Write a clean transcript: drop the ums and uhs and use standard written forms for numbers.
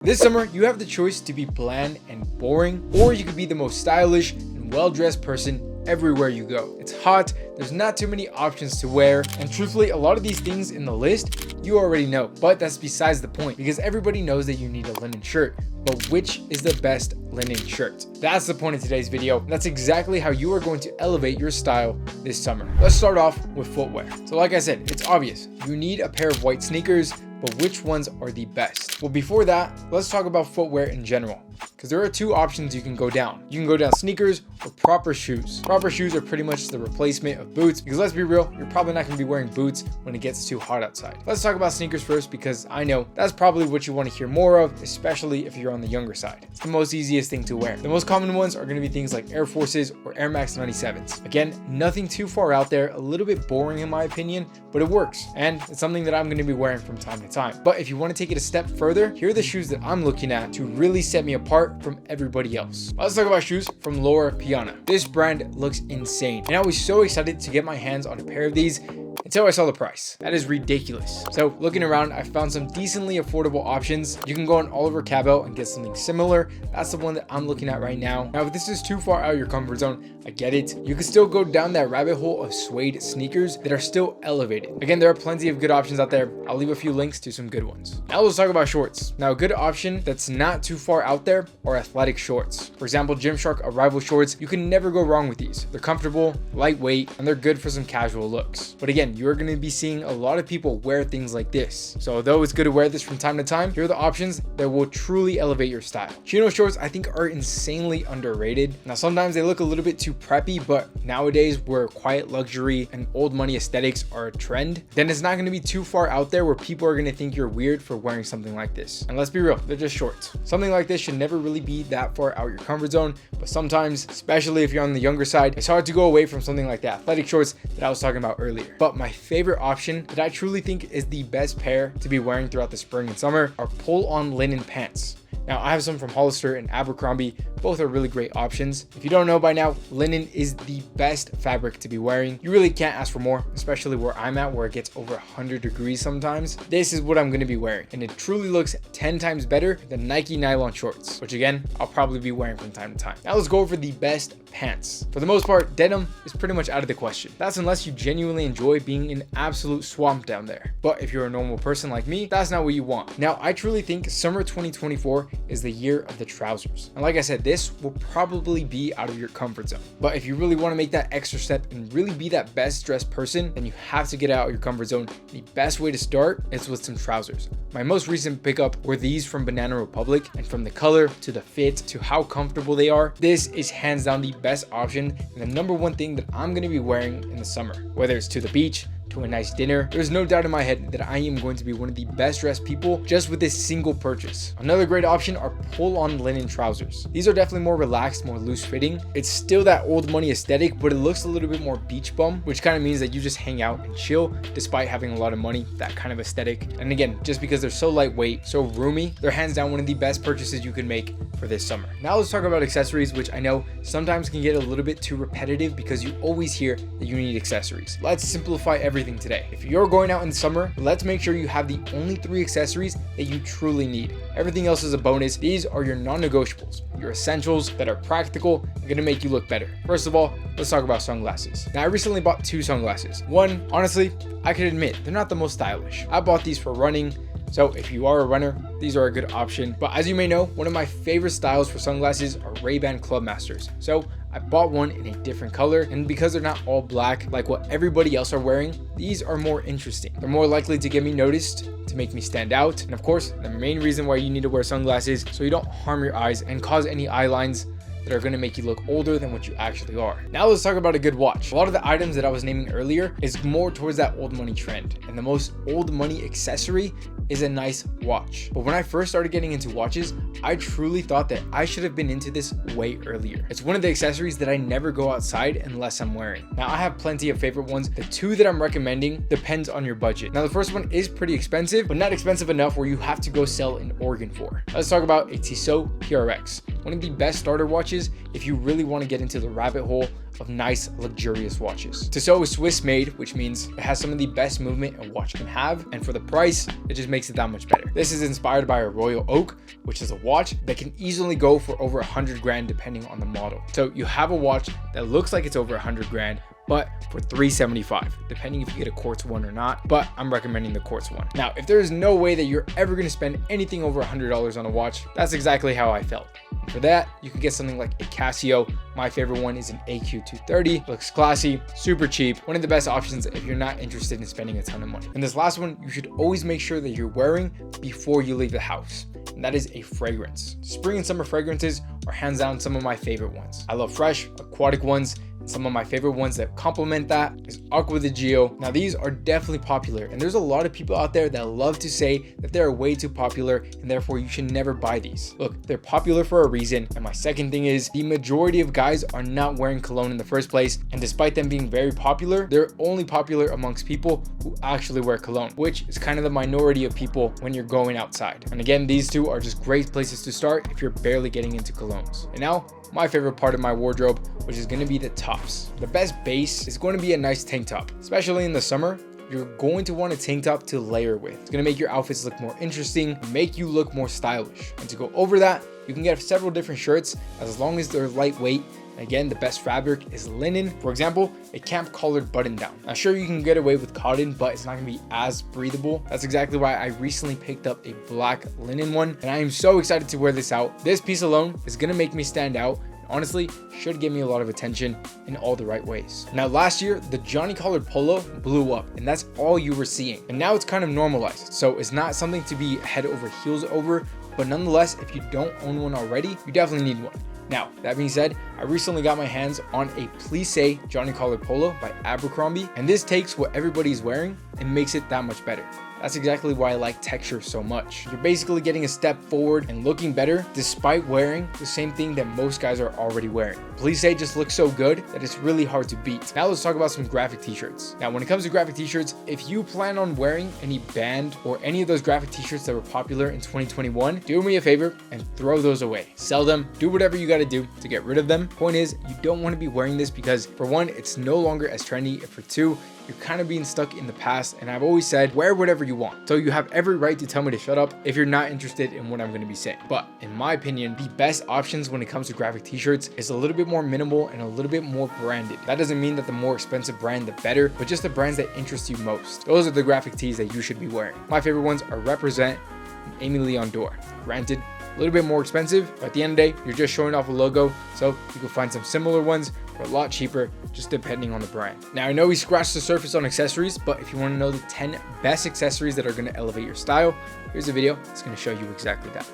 This summer, you have the choice to be bland and boring, or you could be the most stylish and well-dressed person everywhere you go. It's hot, there's not too many options to wear, and truthfully, a lot of these things in the list, you already know. But that's besides the point, because everybody knows that you need a linen shirt. But which is the best linen shirt? That's the point of today's video. That's exactly how you are going to elevate your style this summer. Let's start off with footwear. So like I said, it's obvious. You need a pair of white sneakers, but which ones are the best? Well, before that, let's talk about footwear in general, because there are two options you can go down. You can go down sneakers or proper shoes. Proper shoes are pretty much the replacement of boots, because let's be real, you're probably not going to be wearing boots when it gets too hot outside. Let's talk about sneakers first, because I know that's probably what you want to hear more of, especially if you're on the younger side. It's the most easiest thing to wear. The most common ones are going to be things like Air Forces or Air Max 97s. Again, nothing too far out there, a little bit boring in my opinion, but it works. And it's something that I'm going to be wearing from time to time. But if you want to take it a step further, here are the shoes that I'm looking at to really set me apart from everybody else. Let's talk about shoes from Loro Piana. This brand looks insane, and I was so excited to get my hands on a pair of these until I saw the price. That is ridiculous. So looking around, I found some decently affordable options. You can go on Oliver Cabell and get something similar. That's the one that I'm looking at right now. Now, if this is too far out of your comfort zone, I get it. You can still go down that rabbit hole of suede sneakers that are still elevated. Again, there are plenty of good options out there. I'll leave a few links to some good ones. Now let's talk about shorts. Now, a good option that's not too far out there are athletic shorts. For example, Gymshark Arrival shorts. You can never go wrong with these. They're comfortable, lightweight, and they're good for some casual looks. But again, you're going to be seeing a lot of people wear things like this. So although it's good to wear this from time to time, here are the options that will truly elevate your style. Chino shorts, I think, are insanely underrated. Now, sometimes they look a little bit too preppy, but nowadays where quiet luxury and old money aesthetics are a trend, then it's not going to be too far out there where people are going to think you're weird for wearing something like this. And let's be real, they're just shorts. Something like this should never really be that far out your comfort zone, but sometimes, especially if you're on the younger side, it's hard to go away from something like the athletic shorts that I was talking about earlier. But my favorite option that I truly think is the best pair to be wearing throughout the spring and summer are pull-on linen pants. Now, I have some from Hollister and Abercrombie. Both are really great options. If you don't know by now, linen is the best fabric to be wearing. You really can't ask for more, especially where I'm at, where it gets over 100 degrees sometimes. This is what I'm going to be wearing, and it truly looks 10 times better than Nike nylon shorts, which again, I'll probably be wearing from time to time. Now let's go over the best pants. For the most part, denim is pretty much out of the question. That's unless you genuinely enjoy being in absolute swamp down there. But if you're a normal person like me, that's not what you want. Now, I truly think summer 2024 is the year of the trousers. And like I said, this will probably be out of your comfort zone. But if you really want to make that extra step and really be that best dressed person, then you have to get out of your comfort zone. The best way to start is with some trousers. My most recent pickup were these from Banana Republic, and from the color to the fit to how comfortable they are, this is hands down the best option and the number one thing that I'm going to be wearing in the summer. Whether it's to the beach, to a nice dinner, there's no doubt in my head that I am going to be one of the best dressed people just with this single purchase. Another great option are pull-on linen trousers. These are definitely more relaxed, more loose fitting. It's still that old money aesthetic, but it looks a little bit more beach bum, which kind of means that you just hang out and chill despite having a lot of money, that kind of aesthetic. And again, just because they're so lightweight, so roomy, they're hands down one of the best purchases you can make for this summer. Now let's talk about accessories, which I know sometimes can get a little bit too repetitive because you always hear that you need accessories. Let's simplify everything today. If you're going out in summer, let's make sure you have the only 3 accessories that you truly need. Everything else is a bonus. These are your non-negotiables, your essentials that are practical and going to make you look better. First of all, let's talk about sunglasses. Now, I recently bought 2 sunglasses. One, honestly, I can admit they're not the most stylish. I bought these for running. So if you are a runner, these are a good option. But as you may know, one of my favorite styles for sunglasses are Ray-Ban Clubmasters. So I bought one in a different color, and because they're not all black like what everybody else are wearing, these are more interesting. They're more likely to get me noticed, to make me stand out. And of course, the main reason why you need to wear sunglasses so you don't harm your eyes and cause any eye lines that are going to make you look older than what you actually are. Now let's talk about a good watch. A lot of the items that I was naming earlier is more towards that old money trend, and the most old money accessory is a nice watch. But when I first started getting into watches, I truly thought that I should have been into this way earlier. It's one of the accessories that I never go outside unless I'm wearing. Now, I have plenty of favorite ones. The 2 that I'm recommending depends on your budget. Now, the first one is pretty expensive, but not expensive enough where you have to go sell an organ for. Let's talk about a Tissot PRX. One of the best starter watches if you really want to get into the rabbit hole of nice, luxurious watches. Tissot is Swiss made, which means it has some of the best movement a watch can have, and for the price, it just makes it that much better. This is inspired by a Royal Oak, which is a watch that can easily go for over 100 grand depending on the model. So you have a watch that looks like it's over 100 grand, but for $375, depending if you get a quartz one or not, but I'm recommending the quartz one. Now, if there is no way that you're ever gonna spend anything over $100 on a watch, that's exactly how I felt. And for that, you can get something like a Casio. My favorite one is an AQ230, looks classy, super cheap, one of the best options if you're not interested in spending a ton of money. And this last one, you should always make sure that you're wearing before you leave the house, and that is a fragrance. Spring and summer fragrances are hands down some of my favorite ones. I love fresh, aquatic ones. Some of my favorite ones that complement that is Aqua di Gio. Now these are definitely popular, and there's a lot of people out there that love to say that they're way too popular and therefore you should never buy these. Look, they're popular for a reason. And my second thing is the majority of guys are not wearing cologne in the first place, and despite them being very popular, they're only popular amongst people who actually wear cologne, which is kind of the minority of people when you're going outside. And again, these two are just great places to start if you're barely getting into colognes. And now my favorite part of my wardrobe, which is going to be the tops. The best base is going to be a nice tank top, especially in the summer. You're going to want a tank top to layer with. It's going to make your outfits look more interesting, make you look more stylish. And to go over that, you can get several different shirts as long as they're lightweight. Again, the best fabric is linen. For example, a camp collared button down. Now, sure, you can get away with cotton, but it's not gonna be as breathable. That's exactly why I recently picked up a black linen one, and I am so excited to wear this out. This piece alone is gonna make me stand out. Honestly, should give me a lot of attention in all the right ways. Now, last year, the Johnny collared polo blew up, and that's all you were seeing. And now it's kind of normalized, so it's not something to be head over heels over, but nonetheless, if you don't own one already, you definitely need one. Now, that being said, I recently got my hands on a plissé Johnny collared polo by Abercrombie, and this takes what everybody's wearing and makes it that much better. That's exactly why I like texture so much. You're basically getting a step forward and looking better despite wearing the same thing that most guys are already wearing. Plissé just looks so good that it's really hard to beat. Now let's talk about some graphic t-shirts. Now when it comes to graphic t-shirts, if you plan on wearing any band or any of those graphic t-shirts that were popular in 2021, do me a favor and throw those away. Sell them, do whatever you gotta do to get rid of them. Point is, you don't wanna be wearing this because for one, it's no longer as trendy, and for two, you're kind of being stuck in the past, and I've always said wear whatever you want. So you have every right to tell me to shut up if you're not interested in what I'm going to be saying. But in my opinion, the best options when it comes to graphic t-shirts is a little bit more minimal and a little bit more branded. That doesn't mean that the more expensive brand the better, but just the brands that interest you most. Those are the graphic tees that you should be wearing. My favorite ones are Represent and Amy Leon Dore. Granted, a little bit more expensive, but at the end of the day, you're just showing off a logo, so you can find some similar ones for a lot cheaper, just depending on the brand. Now, I know we scratched the surface on accessories, but if you want to know the 10 best accessories that are going to elevate your style, here's a video that's going to show you exactly that.